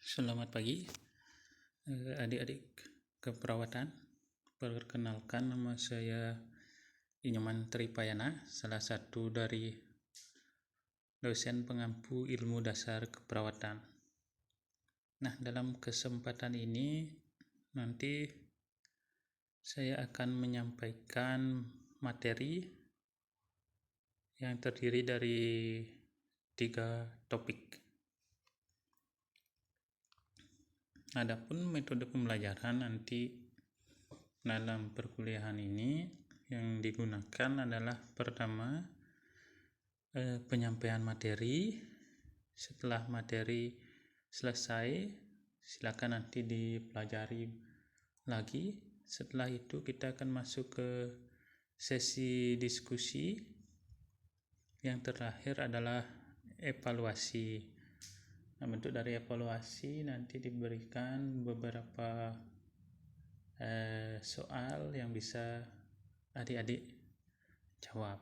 Selamat pagi, adik-adik keperawatan. Perkenalkan, nama saya Inyoman Tripayana, salah satu dari dosen pengampu ilmu dasar keperawatan. Nah, dalam kesempatan ini nanti saya akan menyampaikan materi yang terdiri dari 3 topik. Adapun metode pembelajaran nanti dalam perkuliahan ini yang digunakan adalah pertama penyampaian materi. Setelah materi selesai, silakan nanti dipelajari lagi. Setelah itu kita akan masuk ke sesi diskusi. Yang terakhir adalah evaluasi. Nah, bentuk dari evaluasi nanti diberikan beberapa soal yang bisa adik-adik jawab.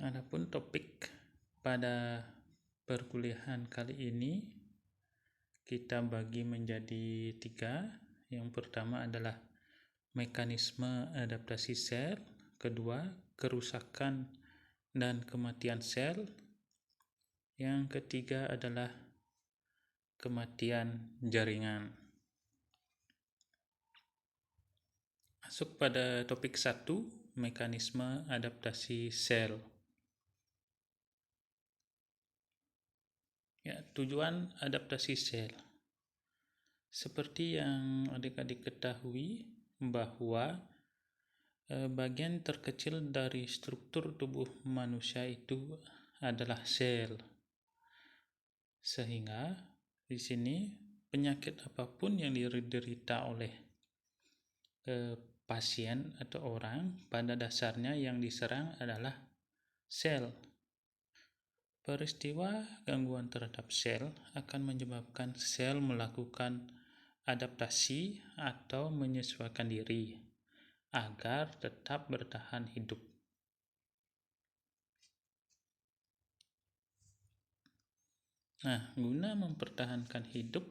Adapun topik pada perkuliahan kali ini kita bagi menjadi 3. Yang pertama adalah mekanisme adaptasi sel, kedua kerusakan dan kematian sel, yang ketiga adalah kematian jaringan. Masuk pada topik 1, mekanisme adaptasi sel. Ya, tujuan adaptasi sel. Seperti yang adik-adik ketahui bahwa bagian terkecil dari struktur tubuh manusia itu adalah sel. Sehingga di sini penyakit apapun yang diderita oleh pasien atau orang, pada dasarnya yang diserang adalah sel. Peristiwa gangguan terhadap sel akan menyebabkan sel melakukan adaptasi atau menyesuaikan diri agar tetap bertahan hidup. Nah, guna mempertahankan hidup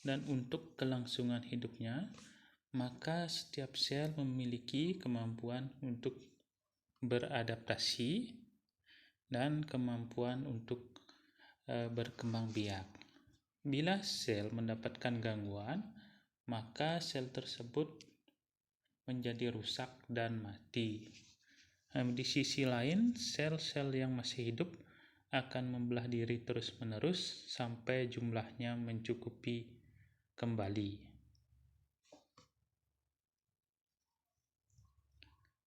dan untuk kelangsungan hidupnya, maka setiap sel memiliki kemampuan untuk beradaptasi dan kemampuan untuk berkembang biak. Bila sel mendapatkan gangguan, maka sel tersebut menjadi rusak dan mati. Di sisi lain, sel-sel yang masih hidup akan membelah diri terus-menerus sampai jumlahnya mencukupi kembali.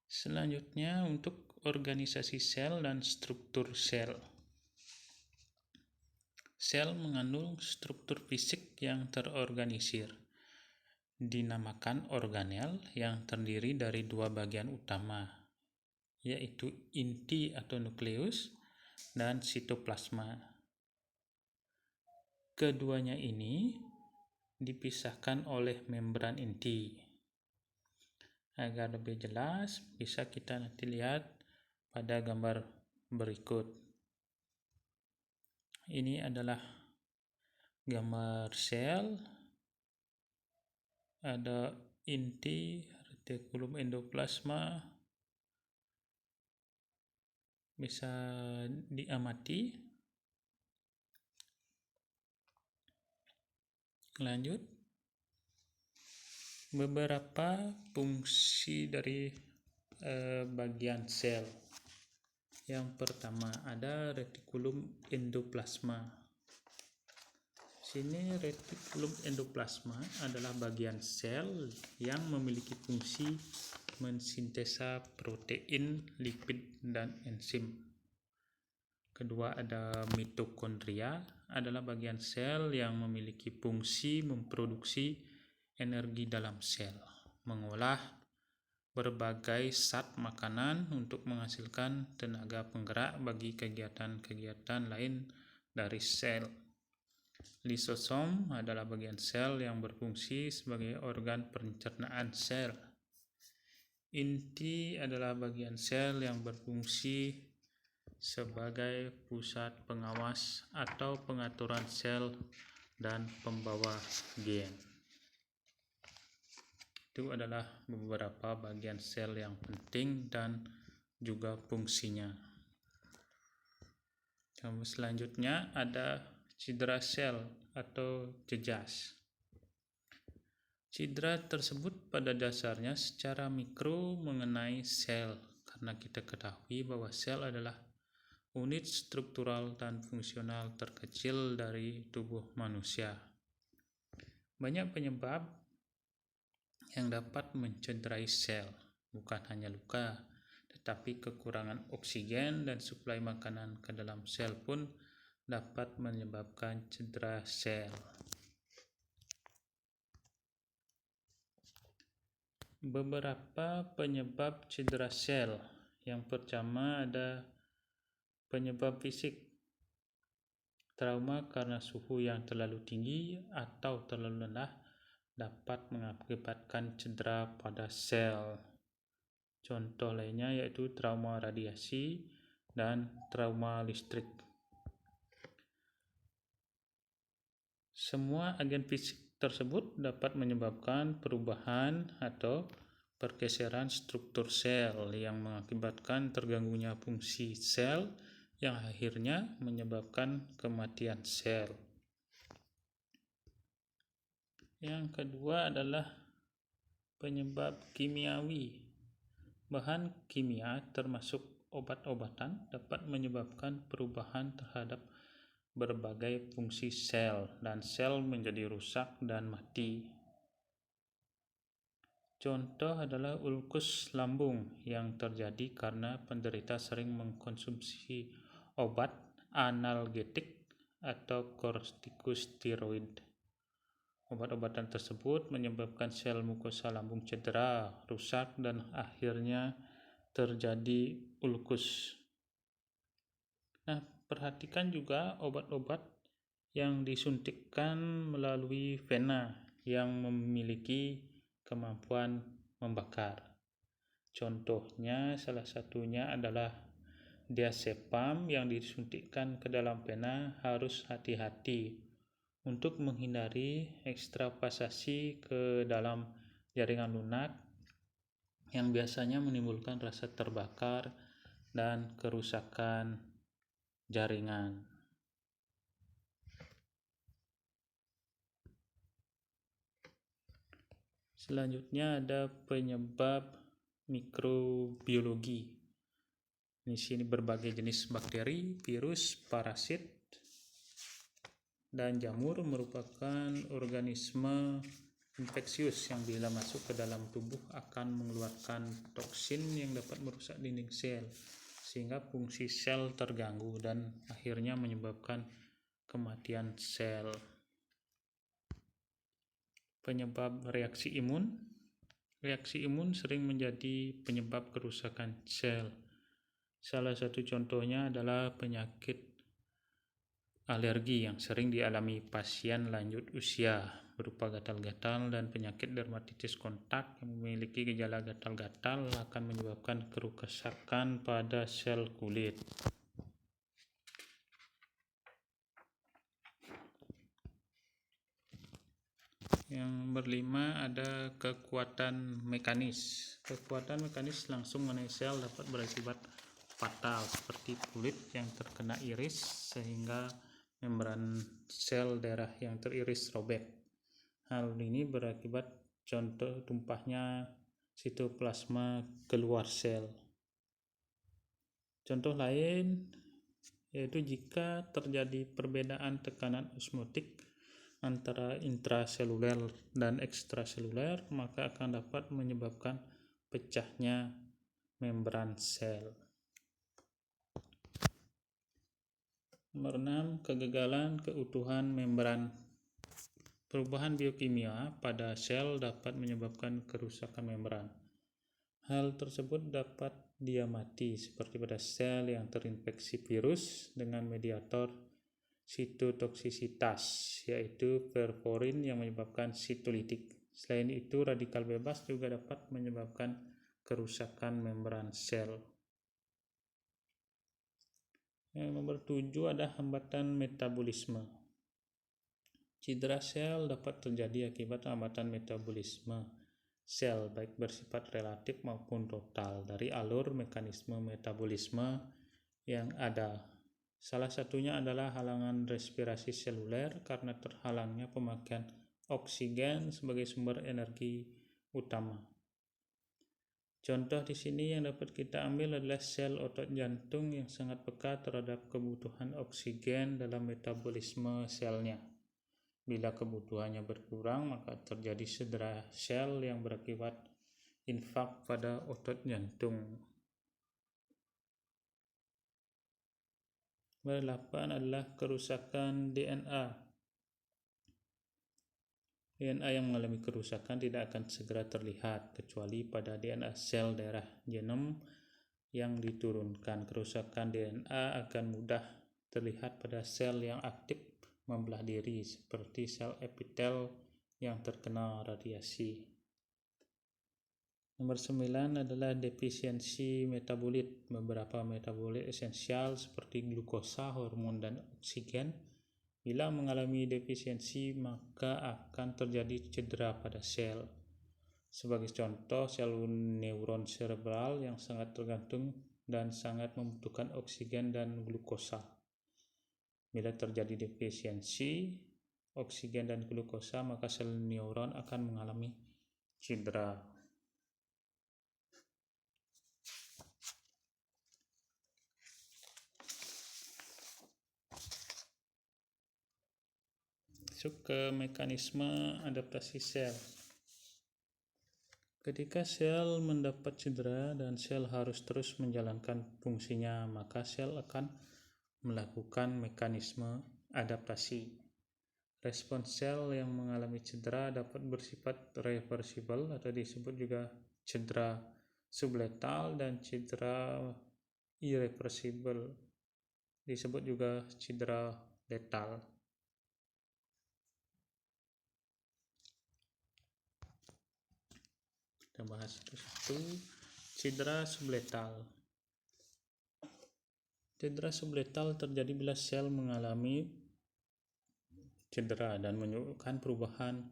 Selanjutnya, untuk organisasi sel dan struktur sel. Sel mengandung struktur fisik yang terorganisir, dinamakan organel, yang terdiri dari 2 bagian utama, yaitu inti atau nukleus dan sitoplasma. Keduanya ini dipisahkan oleh membran inti. Agar lebih jelas, bisa kita nanti lihat pada gambar berikut. Ini adalah gambar sel. Ada inti, retikulum endoplasma, bisa diamati. Lanjut. Beberapa fungsi dari bagian sel. Yang pertama ada retikulum endoplasma. Sini retikulum endoplasma adalah bagian sel yang memiliki fungsi mensintesa protein, lipid, dan enzim. Kedua ada mitokondria, adalah bagian sel yang memiliki fungsi memproduksi energi dalam sel, mengolah berbagai zat makanan untuk menghasilkan tenaga penggerak bagi kegiatan-kegiatan lain dari sel. Lisosom adalah bagian sel yang berfungsi sebagai organ pencernaan sel. Inti adalah bagian sel yang berfungsi sebagai pusat pengawas atau pengaturan sel dan pembawa gen. Itu adalah beberapa bagian sel yang penting dan juga fungsinya. Selanjutnya ada cedera sel atau jejas. Cedera tersebut pada dasarnya secara mikro mengenai sel, karena kita ketahui bahwa sel adalah unit struktural dan fungsional terkecil dari tubuh manusia. Banyak penyebab yang dapat mencederai sel, bukan hanya luka, tetapi kekurangan oksigen dan suplai makanan ke dalam sel pun dapat menyebabkan cedera sel. Beberapa penyebab cedera sel. Yang pertama ada penyebab fisik. Trauma karena suhu yang terlalu tinggi atau terlalu rendah dapat mengakibatkan cedera pada sel. Contoh lainnya yaitu trauma radiasi dan trauma listrik. Semua agen fisik tersebut dapat menyebabkan perubahan atau pergeseran struktur sel yang mengakibatkan terganggunya fungsi sel yang akhirnya menyebabkan kematian sel. Yang kedua adalah penyebab kimiawi. Bahan kimia termasuk obat-obatan dapat menyebabkan perubahan terhadap berbagai fungsi sel dan sel menjadi rusak dan mati. Contoh adalah ulkus lambung yang terjadi karena penderita sering mengkonsumsi obat analgetik atau kortikosteroid. Obat-obatan tersebut menyebabkan sel mukosa lambung cedera, rusak, dan akhirnya terjadi ulkus. Nah, perhatikan juga obat-obat yang disuntikkan melalui vena yang memiliki kemampuan membakar. Contohnya salah satunya adalah diazepam yang disuntikkan ke dalam vena harus hati-hati untuk menghindari ekstravasasi ke dalam jaringan lunak yang biasanya menimbulkan rasa terbakar dan kerusakan jaringan. Selanjutnya ada penyebab mikrobiologi. Di sini berbagai jenis bakteri, virus, parasit, dan jamur merupakan organisme infeksius yang bila masuk ke dalam tubuh akan mengeluarkan toksin yang dapat merusak dinding sel, sehingga fungsi sel terganggu dan akhirnya menyebabkan kematian sel. Penyebab reaksi imun. Reaksi imun sering menjadi penyebab kerusakan sel. Salah satu contohnya adalah penyakit alergi yang sering dialami pasien lanjut usia, berupa gatal-gatal dan penyakit dermatitis kontak yang memiliki gejala gatal-gatal akan menyebabkan kerusakan pada sel kulit. Yang berlima ada kekuatan mekanis. Kekuatan mekanis langsung mengenai sel dapat berakibat fatal, seperti kulit yang terkena iris sehingga membran sel darah yang teriris robek. Hal ini berakibat contoh tumpahnya sitoplasma keluar sel. Contoh lain yaitu jika terjadi perbedaan tekanan osmotik antara intraseluler dan ekstraseluler, maka akan dapat menyebabkan pecahnya membran sel. Nomor 6, kegagalan keutuhan membran. Perubahan biokimia pada sel dapat menyebabkan kerusakan membran. Hal tersebut dapat dia mati, seperti pada sel yang terinfeksi virus dengan mediator sitotoksisitas, yaitu perforin yang menyebabkan sitolitik. Selain itu, radikal bebas juga dapat menyebabkan kerusakan membran sel. Yang nomor 7 ada hambatan metabolisme. Cedera sel dapat terjadi akibat hambatan metabolisme sel, baik bersifat relatif maupun total, dari alur mekanisme metabolisme yang ada. Salah satunya adalah halangan respirasi seluler karena terhalangnya pemakaian oksigen sebagai sumber energi utama. Contoh di sini yang dapat kita ambil adalah sel otot jantung yang sangat peka terhadap kebutuhan oksigen dalam metabolisme selnya. Bila kebutuhannya berkurang, maka terjadi cedera sel yang berakibat infark pada otot jantung. Nomor 8 adalah kerusakan DNA. DNA yang mengalami kerusakan tidak akan segera terlihat, kecuali pada DNA sel daerah genom yang diturunkan. Kerusakan DNA akan mudah terlihat pada sel yang aktif membelah diri, seperti sel epitel yang terkena radiasi. Nomor 9 adalah defisiensi metabolit. Beberapa metabolit esensial seperti glukosa, hormon, dan oksigen, bila mengalami defisiensi maka akan terjadi cedera pada sel. Sebagai contoh, sel neuron cerebral yang sangat tergantung dan sangat membutuhkan oksigen dan glukosa. Bila terjadi defisiensi oksigen dan glukosa, maka sel neuron akan mengalami cedera. Masuk ke mekanisme adaptasi sel. Ketika sel mendapat cedera dan sel harus terus menjalankan fungsinya, maka sel akan melakukan mekanisme adaptasi. Respons sel yang mengalami cedera dapat bersifat reversibel atau disebut juga cedera subletal, dan cedera irreversibel disebut juga cedera letal. Kita bahas satu-satu. Cedera subletal. Cedera subletal terjadi bila sel mengalami cedera dan menyebabkan perubahan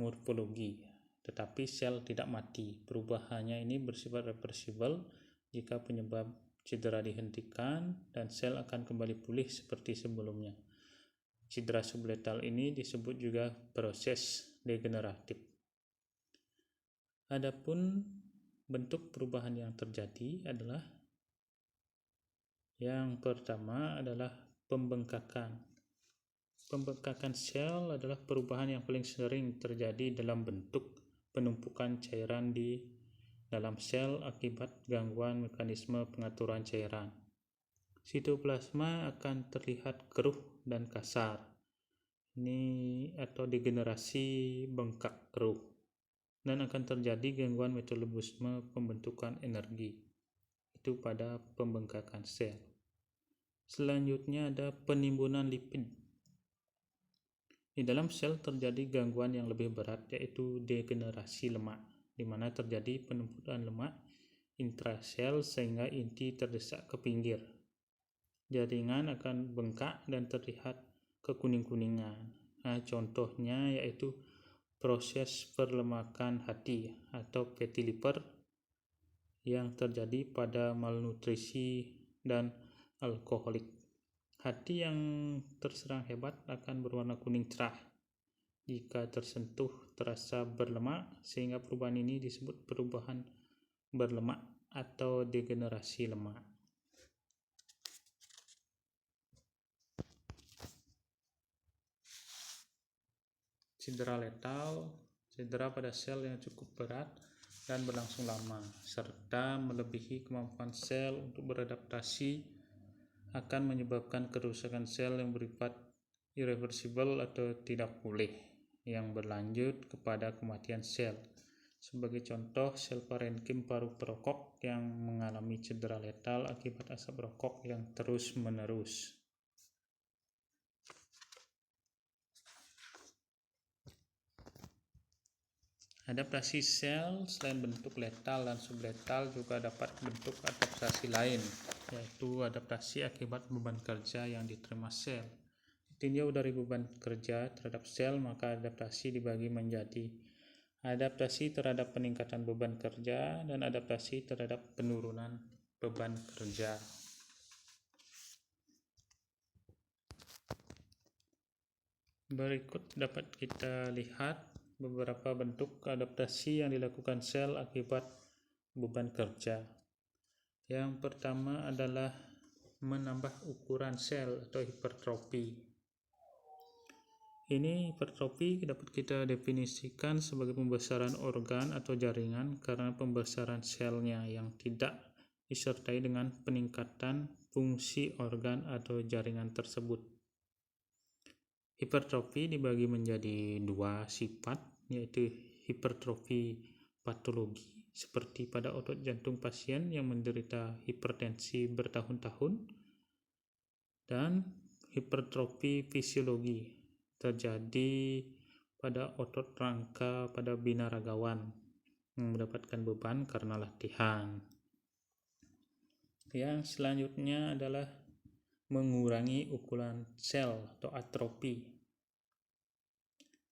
morfologi, tetapi sel tidak mati. Perubahannya ini bersifat reversibel jika penyebab cedera dihentikan dan sel akan kembali pulih seperti sebelumnya. Cedera subletal ini disebut juga proses degeneratif. Adapun bentuk perubahan yang terjadi adalah yang pertama adalah pembengkakan. Pembengkakan sel adalah perubahan yang paling sering terjadi dalam bentuk penumpukan cairan di dalam sel akibat gangguan mekanisme pengaturan cairan. Sitoplasma akan terlihat keruh dan kasar. Ini atau degenerasi bengkak keruh. Dan akan terjadi gangguan metabolisme pembentukan energi. Itu pada pembengkakan sel. Selanjutnya ada penimbunan lipid. Di dalam sel terjadi gangguan yang lebih berat, yaitu degenerasi lemak, di mana terjadi penumpukan lemak intrasel sehingga inti terdesak ke pinggir. Jaringan akan bengkak dan terlihat kekuning-kuningan. Nah, contohnya yaitu proses perlemakan hati atau fatty liver yang terjadi pada malnutrisi dan alkoholik. Hati yang terserang hebat akan berwarna kuning cerah jika tersentuh terasa berlemak, sehingga perubahan ini disebut perubahan berlemak atau degenerasi lemak. Cedera letal, cedera pada sel yang cukup berat dan berlangsung lama, serta melebihi kemampuan sel untuk beradaptasi, akan menyebabkan kerusakan sel yang bersifat irreversibel atau tidak pulih, yang berlanjut kepada kematian sel. Sebagai contoh, sel parenkim paru perokok yang mengalami cedera letal akibat asap rokok yang terus-menerus. Adaptasi sel selain bentuk letal dan subletal juga dapat bentuk adaptasi lain, yaitu adaptasi akibat beban kerja yang diterima sel. Ditinjau dari beban kerja terhadap sel, maka adaptasi dibagi menjadi adaptasi terhadap peningkatan beban kerja dan adaptasi terhadap penurunan beban kerja. Berikut dapat kita lihat beberapa bentuk adaptasi yang dilakukan sel akibat beban kerja. Yang pertama adalah menambah ukuran sel atau hipertrofi. Ini hipertrofi dapat kita definisikan sebagai pembesaran organ atau jaringan karena pembesaran selnya yang tidak disertai dengan peningkatan fungsi organ atau jaringan tersebut. Hipertrofi dibagi menjadi dua sifat, yaitu hipertrofi patologi seperti pada otot jantung pasien yang menderita hipertensi bertahun-tahun, dan hipertrofi fisiologi terjadi pada otot rangka pada binaragawan yang mendapatkan beban karena latihan. Yang selanjutnya adalah mengurangi ukuran sel atau atrofi.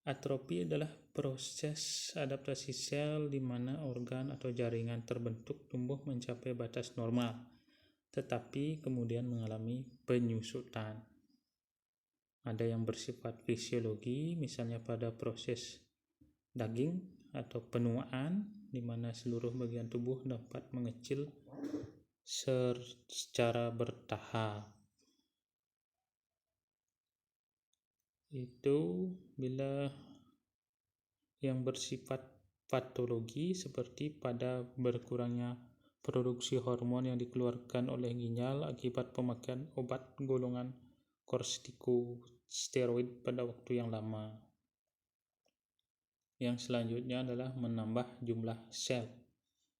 Atrofi adalah proses adaptasi sel di mana organ atau jaringan terbentuk tumbuh mencapai batas normal, tetapi kemudian mengalami penyusutan. Ada yang bersifat fisiologi, misalnya pada proses daging atau penuaan, di mana seluruh bagian tubuh dapat mengecil secara bertahap. Itu bila yang bersifat patologi seperti pada berkurangnya produksi hormon yang dikeluarkan oleh ginjal akibat pemakaian obat golongan kortikosteroid pada waktu yang lama. Yang selanjutnya adalah menambah jumlah sel,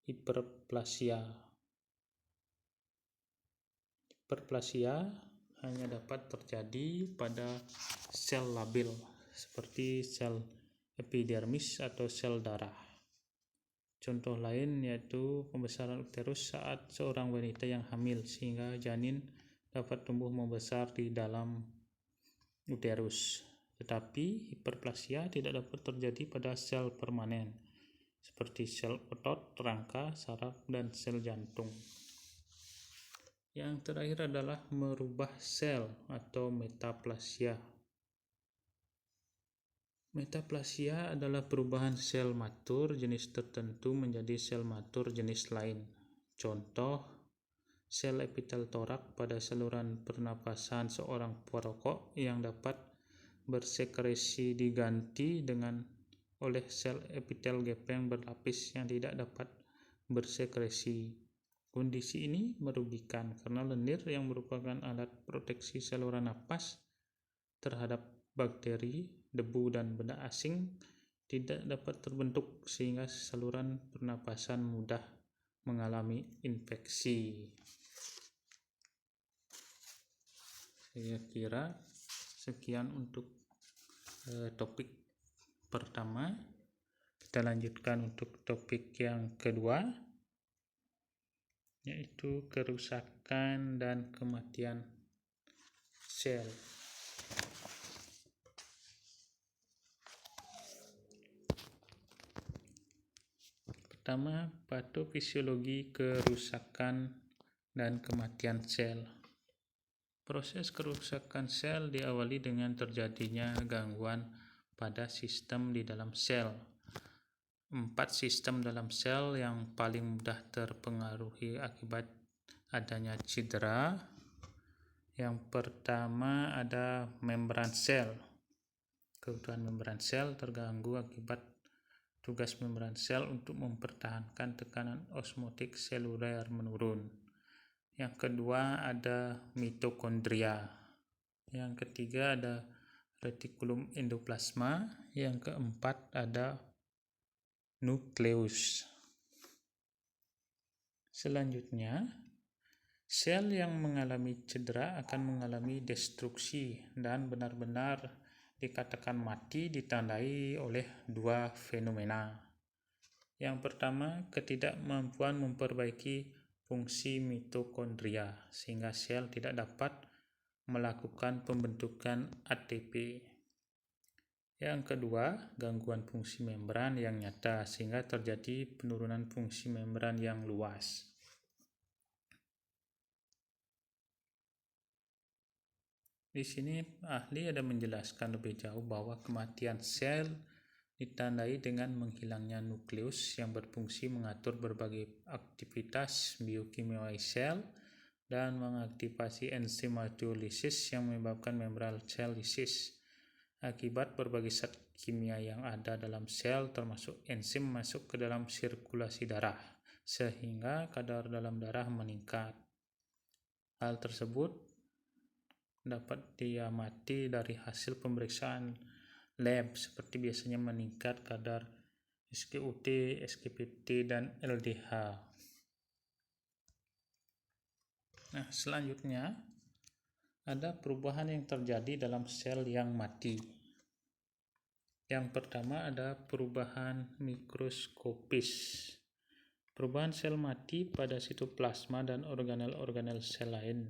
hiperplasia. Hiperplasia hanya dapat terjadi pada sel labil seperti sel epidermis atau sel darah. Contoh lain yaitu pembesaran uterus saat seorang wanita yang hamil sehingga janin dapat tumbuh membesar di dalam uterus. Tetapi hiperplasia tidak dapat terjadi pada sel permanen seperti sel otot, rangka, saraf, dan sel jantung. Yang terakhir adalah merubah sel atau metaplasia. Metaplasia adalah perubahan sel matur jenis tertentu menjadi sel matur jenis lain. Contoh, sel epitel torak pada saluran pernapasan seorang perokok yang dapat bersekresi diganti oleh sel epitel gepeng berlapis yang tidak dapat bersekresi. Kondisi ini merugikan karena lendir yang merupakan alat proteksi saluran napas terhadap bakteri, debu, dan benda asing tidak dapat terbentuk sehingga saluran pernapasan mudah mengalami infeksi. Saya kira sekian untuk topik pertama. Kita lanjutkan untuk topik yang kedua, yaitu kerusakan dan kematian sel. Pertama, patofisiologi kerusakan dan kematian sel. Proses kerusakan sel diawali dengan terjadinya gangguan pada sistem di dalam sel. 4 sistem dalam sel yang paling mudah terpengaruhi akibat adanya cedera. Yang pertama ada membran sel. Keutuhan membran sel terganggu akibat tugas membran sel untuk mempertahankan tekanan osmotik seluler menurun. Yang kedua ada mitokondria. Yang ketiga ada retikulum endoplasma. Yang keempat ada nukleus. Selanjutnya, sel yang mengalami cedera akan mengalami destruksi dan benar-benar dikatakan mati ditandai oleh 2 fenomena. Yang pertama, ketidakmampuan memperbaiki fungsi mitokondria, sehingga sel tidak dapat melakukan pembentukan ATP. Yang kedua, gangguan fungsi membran yang nyata, sehingga terjadi penurunan fungsi membran yang luas. Di sini ahli ada menjelaskan lebih jauh bahwa kematian sel ditandai dengan menghilangnya nukleus yang berfungsi mengatur berbagai aktivitas biokimia sel dan mengaktifasi enzim hydrolisis yang menyebabkan membran sel lisis. Akibat berbagai zat kimia yang ada dalam sel termasuk enzim masuk ke dalam sirkulasi darah, sehingga kadar dalam darah meningkat. Hal tersebut dapat diamati dari hasil pemeriksaan lab, seperti biasanya meningkat kadar SGUT, SGPT, dan LDH. Nah, selanjutnya ada perubahan yang terjadi dalam sel yang mati. Yang pertama ada perubahan mikroskopis. Perubahan sel mati pada sitoplasma dan organel-organel sel lain.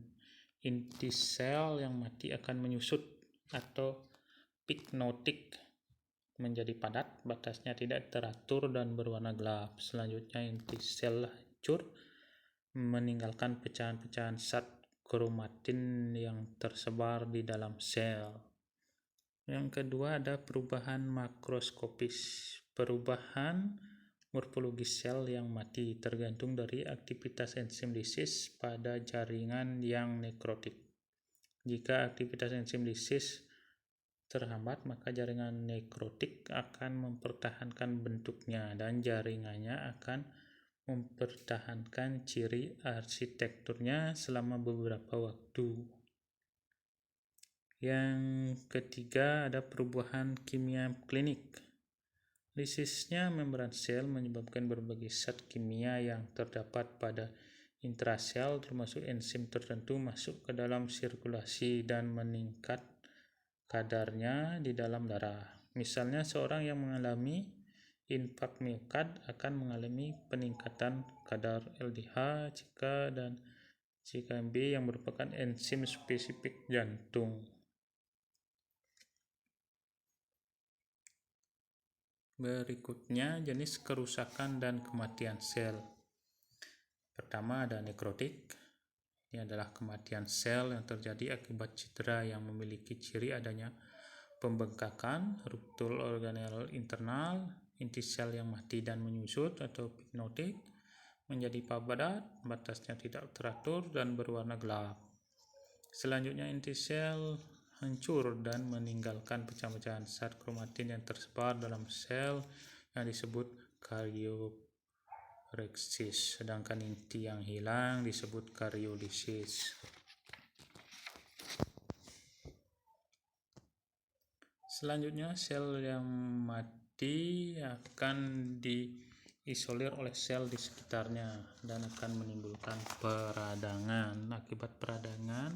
Inti sel yang mati akan menyusut atau pyknotic menjadi padat, batasnya tidak teratur dan berwarna gelap. Selanjutnya inti sel hancur, meninggalkan pecahan-pecahan zat kromatin yang tersebar di dalam sel. Yang kedua ada perubahan makroskopis. Perubahan morfologis sel yang mati tergantung dari aktivitas enzim lisis pada jaringan yang nekrotik. Jika aktivitas enzim lisis terhambat, maka jaringan nekrotik akan mempertahankan bentuknya dan jaringannya akan mempertahankan ciri arsitekturnya selama beberapa waktu. Yang ketiga ada perubahan kimia klinik. Lisisnya membran sel menyebabkan berbagai zat kimia yang terdapat pada intrasel termasuk enzim tertentu masuk ke dalam sirkulasi dan meningkat kadarnya di dalam darah. Misalnya seorang yang mengalami infark miokard akan mengalami peningkatan kadar LDH, CK, dan CKMB yang merupakan enzim spesifik jantung. Berikutnya jenis kerusakan dan kematian sel. Pertama ada nekrotik. Ini adalah kematian sel yang terjadi akibat cedera yang memiliki ciri adanya pembengkakan, ruptur organel internal, inti sel yang mati dan menyusut atau pyknotic menjadi padat, batasnya tidak teratur dan berwarna gelap. Selanjutnya inti sel hancur dan meninggalkan pecahan-pecahan zat kromatin yang tersebar dalam sel yang disebut karyoreksis, sedangkan inti yang hilang disebut karyolisis. Selanjutnya sel yang mati akan diisolir oleh sel di sekitarnya dan akan menimbulkan peradangan. Akibat peradangan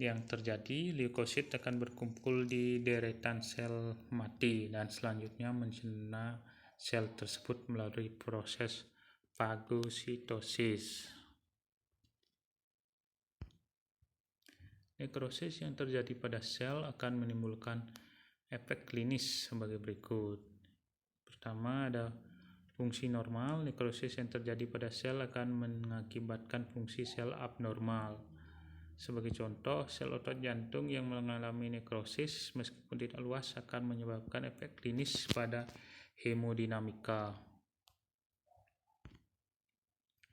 yang terjadi, leukosit akan berkumpul di deretan sel mati dan selanjutnya mencerna sel tersebut melalui proses fagositosis. Nekrosis yang terjadi pada sel akan menimbulkan efek klinis sebagai berikut. Pertama ada fungsi normal. Nekrosis yang terjadi pada sel akan mengakibatkan fungsi sel abnormal. Sebagai contoh, sel otot jantung yang mengalami nekrosis meskipun tidak luas akan menyebabkan efek klinis pada hemodinamika.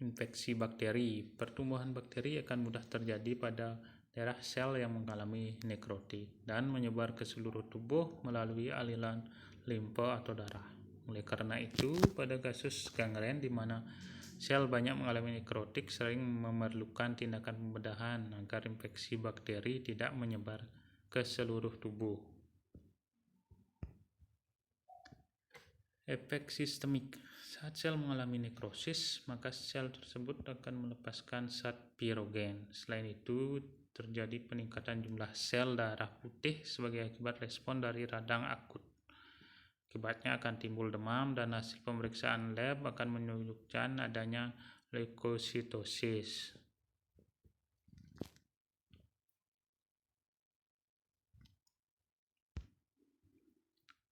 Infeksi bakteri. Pertumbuhan bakteri akan mudah terjadi pada daerah sel yang mengalami nekrotik dan menyebar ke seluruh tubuh melalui aliran limpa atau darah. Oleh karena itu, pada kasus gangren di mana sel banyak mengalami nekrotik sering memerlukan tindakan pembedahan agar infeksi bakteri tidak menyebar ke seluruh tubuh. Efek sistemik. Saat sel mengalami nekrosis, maka sel tersebut akan melepaskan zat pirogen. Selain itu, terjadi peningkatan jumlah sel darah putih sebagai akibat respon dari radang akut. Akibatnya akan timbul demam dan hasil pemeriksaan lab akan menunjukkan adanya leukositosis.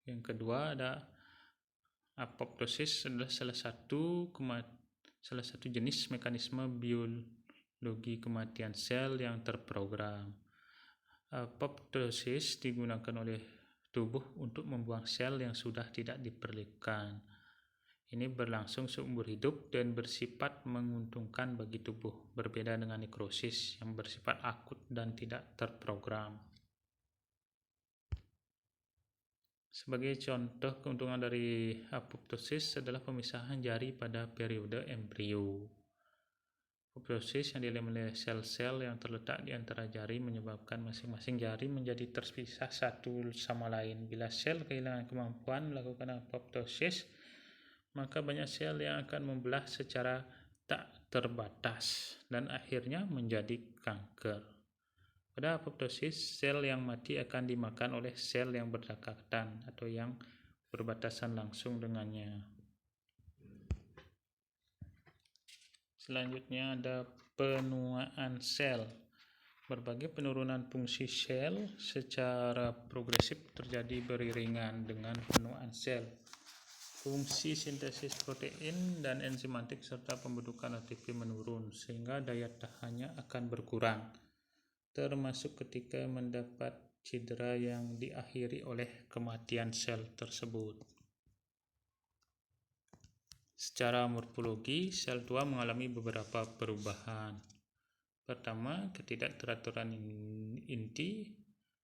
Yang kedua ada apoptosis, adalah salah satu jenis mekanisme biologi kematian sel yang terprogram. Apoptosis digunakan oleh tubuh untuk membuang sel yang sudah tidak diperlukan. Ini berlangsung seumur hidup dan bersifat menguntungkan bagi tubuh, berbeda dengan nekrosis yang bersifat akut dan tidak terprogram. Sebagai contoh keuntungan dari apoptosis adalah pemisahan jari pada periode embrio. Apoptosis yang dialami oleh sel-sel yang terletak di antara jari menyebabkan masing-masing jari menjadi terpisah satu sama lain. Bila sel kehilangan kemampuan melakukan apoptosis, maka banyak sel yang akan membelah secara tak terbatas dan akhirnya menjadi kanker. Pada apoptosis, sel yang mati akan dimakan oleh sel yang berdekatan atau yang berbatasan langsung dengannya. Selanjutnya ada penuaan sel. Berbagai penurunan fungsi sel secara progresif terjadi beriringan dengan penuaan sel. Fungsi sintesis protein dan enzimatik serta pembentukan ATP menurun, sehingga daya tahannya akan berkurang, termasuk ketika mendapat cedera yang diakhiri oleh kematian sel tersebut. Secara morfologi, sel tua mengalami beberapa perubahan. Pertama, ketidakteraturan inti,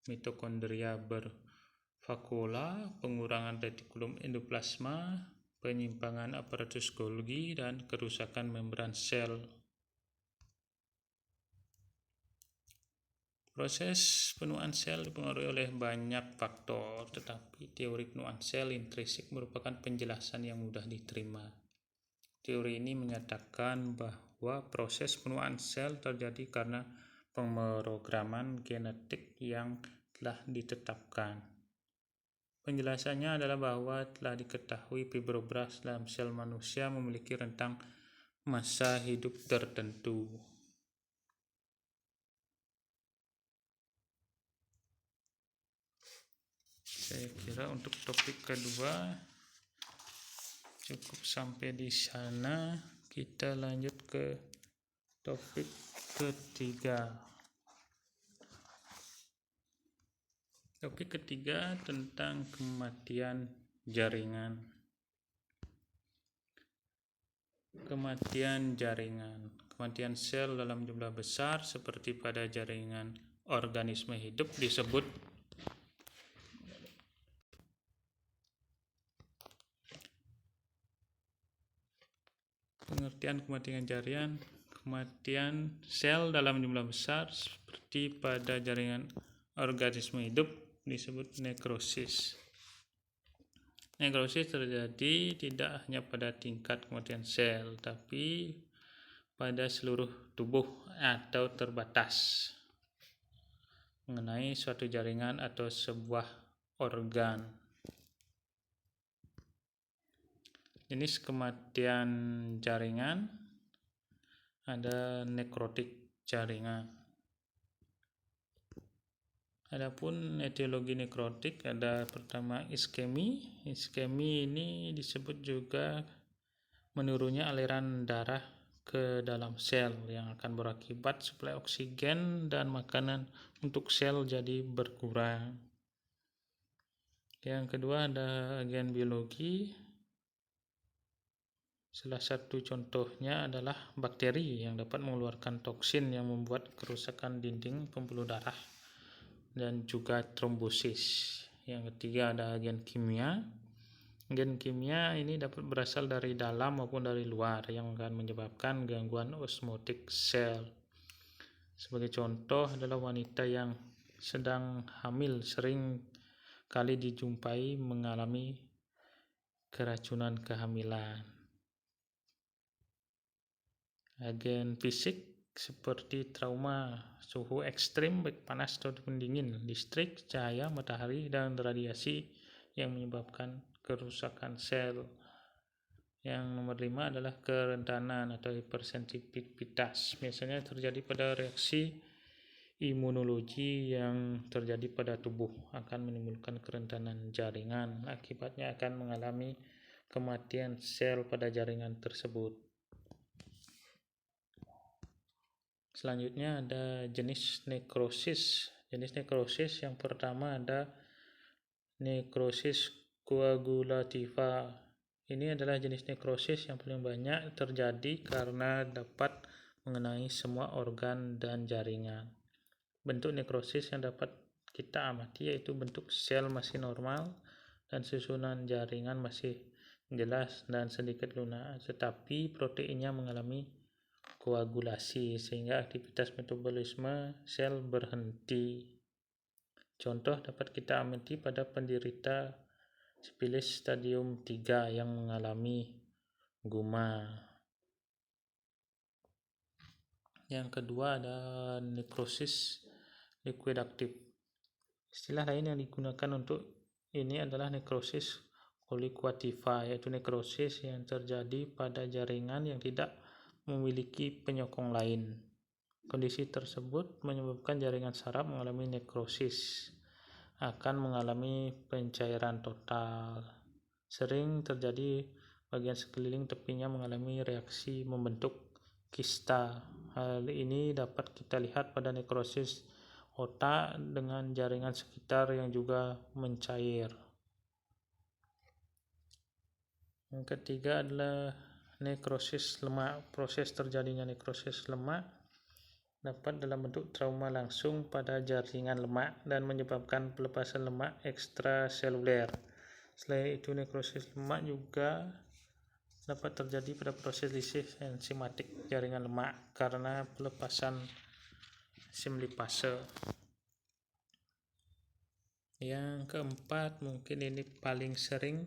mitokondria bervakuola, pengurangan retikulum endoplasma, penyimpangan aparatus Golgi, dan kerusakan membran sel. Proses penuaan sel dipengaruhi oleh banyak faktor, tetapi teori penuaan sel intrinsik merupakan penjelasan yang mudah diterima. Teori ini menyatakan bahwa proses penuaan sel terjadi karena pemrograman genetik yang telah ditetapkan. Penjelasannya adalah bahwa telah diketahui fibroblas dalam sel manusia memiliki rentang masa hidup tertentu. Saya kira untuk topik kedua cukup sampai di sana. Kita lanjut ke topik ketiga. Topik ketiga tentang kematian jaringan. Kematian jaringan. Kematian sel dalam jumlah besar seperti pada jaringan organisme hidup disebut pengertian kematian jaringan. Kematian sel dalam jumlah besar seperti pada jaringan organisme hidup disebut nekrosis. Nekrosis terjadi tidak hanya pada tingkat kematian sel, tapi pada seluruh tubuh atau terbatas mengenai suatu jaringan atau sebuah organ. Jenis kematian jaringan ada nekrotik jaringan. Adapun etiologi nekrotik ada pertama iskemi. Iskemi ini disebut juga menurunnya aliran darah ke dalam sel yang akan berakibat suplai oksigen dan makanan untuk sel jadi berkurang. Yang kedua ada agen biologi. Salah satu contohnya adalah bakteri yang dapat mengeluarkan toksin yang membuat kerusakan dinding pembuluh darah dan juga trombosis. Yang ketiga ada agen kimia. Agen kimia ini dapat berasal dari dalam maupun dari luar yang akan menyebabkan gangguan osmotik sel. Sebagai contoh adalah wanita yang sedang hamil sering kali dijumpai mengalami keracunan kehamilan. Agen fisik seperti trauma, suhu ekstrim baik panas ataupun dingin, listrik, cahaya matahari, dan radiasi yang menyebabkan kerusakan sel. Yang nomor 5 adalah kerentanan atau hipersensitivitas. Biasanya terjadi pada reaksi imunologi yang terjadi pada tubuh, akan menimbulkan kerentanan jaringan. Akibatnya akan mengalami kematian sel pada jaringan tersebut. Selanjutnya ada jenis nekrosis. Jenis nekrosis yang pertama ada nekrosis koagulativa. Ini adalah jenis nekrosis yang paling banyak terjadi karena dapat mengenai semua organ dan jaringan. Bentuk nekrosis yang dapat kita amati yaitu bentuk sel masih normal dan susunan jaringan masih jelas dan sedikit lunak, tetapi proteinnya mengalami koagulasi sehingga aktivitas metabolisme sel berhenti. Contoh dapat kita amati pada penderita sifilis stadium 3 yang mengalami guma. Yang kedua ada nekrosis likuidaktif. Istilah lain yang digunakan untuk ini adalah nekrosis kolikuativa, yaitu nekrosis yang terjadi pada jaringan yang tidak memiliki penyokong lain. Kondisi tersebut menyebabkan jaringan saraf mengalami nekrosis, akan mengalami pencairan total. Sering terjadi bagian sekeliling tepinya mengalami reaksi membentuk kista. Hal ini dapat kita lihat pada nekrosis otak dengan jaringan sekitar yang juga mencair. Yang ketiga adalah nekrosis lemak. Proses terjadinya nekrosis lemak dapat dalam bentuk trauma langsung pada jaringan lemak dan menyebabkan pelepasan lemak ekstraseluler. Selain itu, nekrosis lemak juga dapat terjadi pada proses lisis enzimatik jaringan lemak karena pelepasan enzim lipase. Yang keempat, mungkin ini paling sering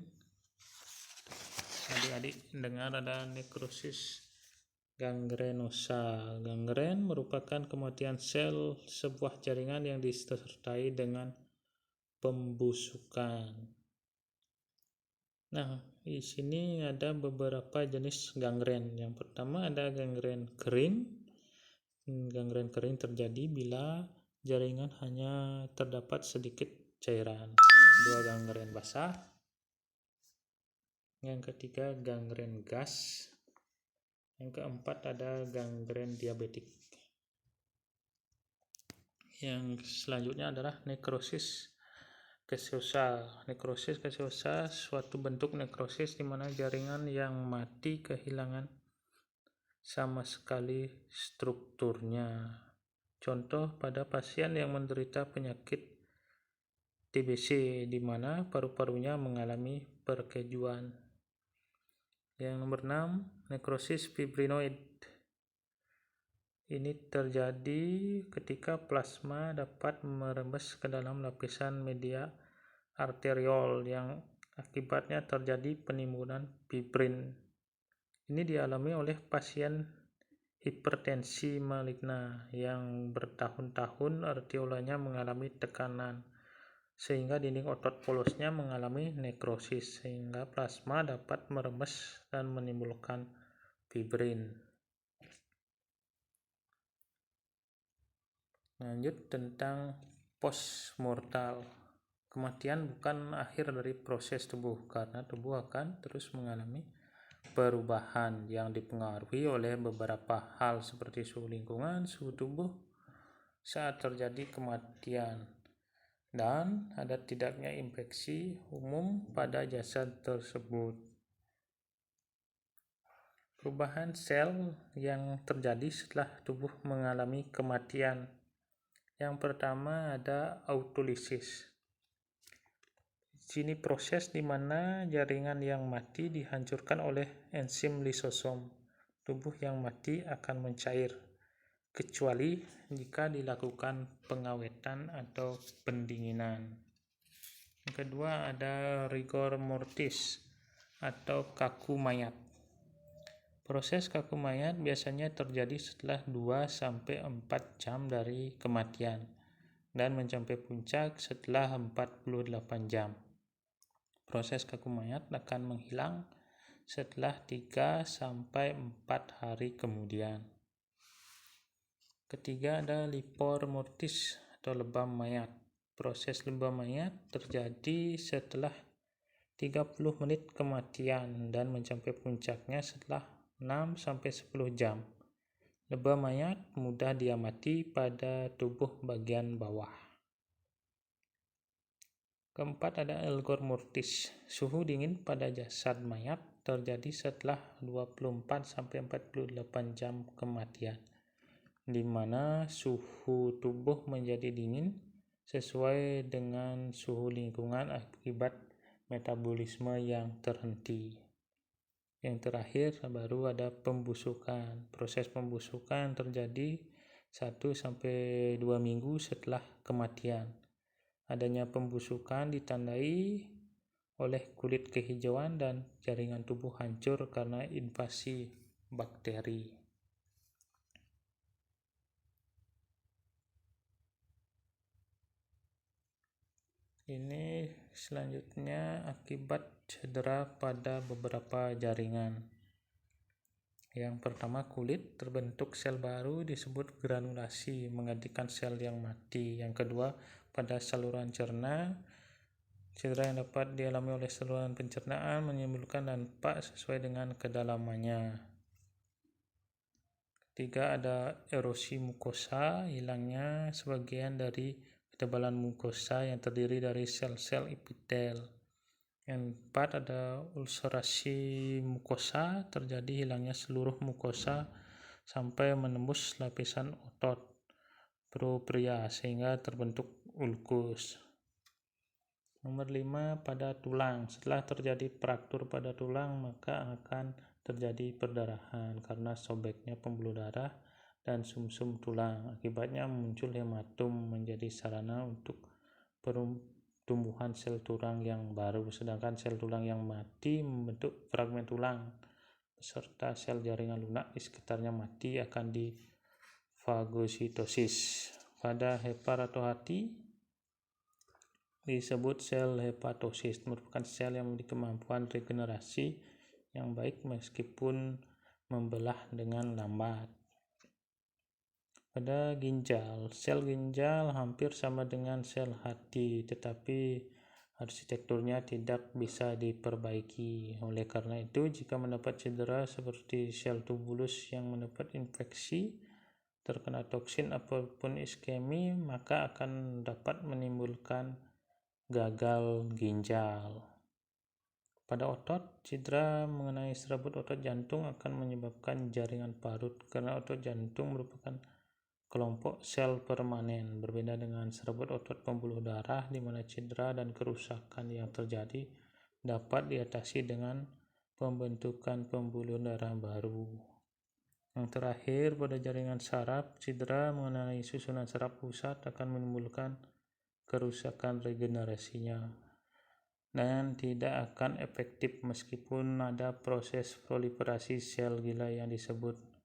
adik-adik dengar, ada nekrosis gangrenosa. Gangren merupakan kematian sel sebuah jaringan yang disertai dengan pembusukan. Nah, di sini ada beberapa jenis gangren. Yang pertama ada gangren kering. Gangren kering terjadi bila jaringan hanya terdapat sedikit cairan. Kedua, gangren basah. Yang ketiga, gangren gas. Yang keempat ada gangren diabetik. Yang selanjutnya adalah nekrosis gaseosa. Nekrosis gaseosa suatu bentuk nekrosis di mana jaringan yang mati kehilangan sama sekali strukturnya. Contoh pada pasien yang menderita penyakit TBC di mana paru-parunya mengalami perkejuan. Yang nomor 6, nekrosis fibrinoid. Ini terjadi ketika plasma dapat merembes ke dalam lapisan media arteriol yang akibatnya terjadi penimbunan fibrin. Ini dialami oleh pasien hipertensi maligna yang bertahun-tahun arteriolnya mengalami tekanan sehingga dinding otot polosnya mengalami nekrosis sehingga plasma dapat merembes dan menimbulkan fibrin. Lanjut tentang postmortal. Kematian bukan akhir dari proses tubuh karena tubuh akan terus mengalami perubahan yang dipengaruhi oleh beberapa hal seperti suhu lingkungan, suhu tubuh saat terjadi kematian, dan ada tidaknya infeksi umum pada jasad tersebut. Perubahan sel yang terjadi setelah tubuh mengalami kematian. Yang pertama ada autolisis. Sini proses di mana jaringan yang mati dihancurkan oleh enzim lisosom. Tubuh yang mati akan mencair, kecuali jika dilakukan pengawetan atau pendinginan. Yang kedua ada rigor mortis atau kaku mayat. Proses kaku mayat biasanya terjadi setelah 2-4 jam dari kematian dan mencapai puncak setelah 48 jam. Proses kaku mayat akan menghilang setelah 3-4 hari kemudian. Ketiga ada livor mortis atau lebam mayat. Proses lebam mayat terjadi setelah 30 menit kematian dan mencapai puncaknya setelah 6-10 jam. Lebam mayat mudah diamati pada tubuh bagian bawah. Keempat ada algor mortis. Suhu dingin pada jasad mayat terjadi setelah 24-48 jam kematian, di mana suhu tubuh menjadi dingin sesuai dengan suhu lingkungan akibat metabolisme yang terhenti. Yang terakhir baru ada pembusukan. Proses pembusukan terjadi 1-2 minggu setelah kematian. Adanya pembusukan ditandai oleh kulit kehijauan dan jaringan tubuh hancur karena invasi bakteri. Ini selanjutnya akibat cedera pada beberapa jaringan. Yang pertama, kulit terbentuk sel baru disebut granulasi menggantikan sel yang mati. Yang kedua, pada saluran cerna, cedera yang dapat dialami oleh saluran pencernaan menimbulkan dampak sesuai dengan kedalamannya. Ketiga, ada erosi mukosa, hilangnya sebagian dari ketebalan mukosa yang terdiri dari sel-sel epitel. Yang keempat ada ulcerasi mukosa, terjadi hilangnya seluruh mukosa sampai menembus lapisan otot propria sehingga terbentuk ulkus. Nomor 5, pada tulang. Setelah terjadi fraktur pada tulang, maka akan terjadi perdarahan karena sobeknya pembuluh darah dan sumsum tulang. Akibatnya muncul hematom menjadi sarana untuk pertumbuhan sel tulang yang baru, sedangkan sel tulang yang mati membentuk fragmen tulang beserta sel jaringan lunak di sekitarnya mati akan difagositosis. Pada hepar atau hati disebut sel hepatosis, merupakan sel yang memiliki kemampuan regenerasi yang baik meskipun membelah dengan lambat. Pada ginjal, sel ginjal hampir sama dengan sel hati, tetapi arsitekturnya tidak bisa diperbaiki. Oleh karena itu, jika mendapat cedera seperti sel tubulus yang mendapat infeksi, terkena toksin apapun iskemi, maka akan dapat menimbulkan gagal ginjal. Pada otot, cedera mengenai serabut otot jantung akan menyebabkan jaringan parut karena otot jantung merupakan kelompok sel permanen, berbeda dengan serabut otot pembuluh darah di mana cedera dan kerusakan yang terjadi dapat diatasi dengan pembentukan pembuluh darah baru. Yang terakhir, pada jaringan saraf, cedera mengenai susunan saraf pusat akan menimbulkan kerusakan regenerasinya dan tidak akan efektif meskipun ada proses proliferasi sel gila yang disebut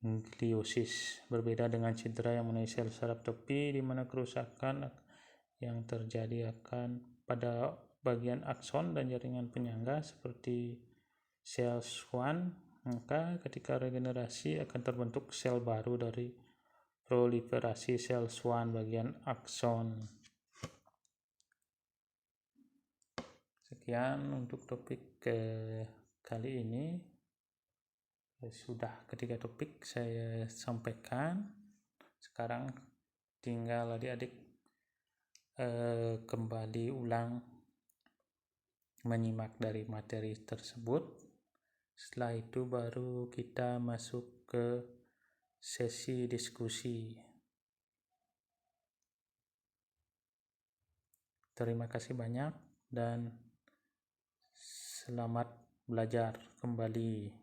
gliosis. Berbeda dengan cedera yang mengenai sel saraf tepi di mana kerusakan yang terjadi akan pada bagian akson dan jaringan penyangga seperti sel Schwann, maka ketika regenerasi akan terbentuk sel baru dari proliferasi sel Schwann bagian akson. Sekian untuk topik kali ini. Sudah ketiga topik saya sampaikan. Sekarang tinggal adik-adik kembali ulang menyimak dari materi tersebut. Setelah itu baru kita masuk ke sesi diskusi. Terima kasih banyak dan selamat belajar kembali.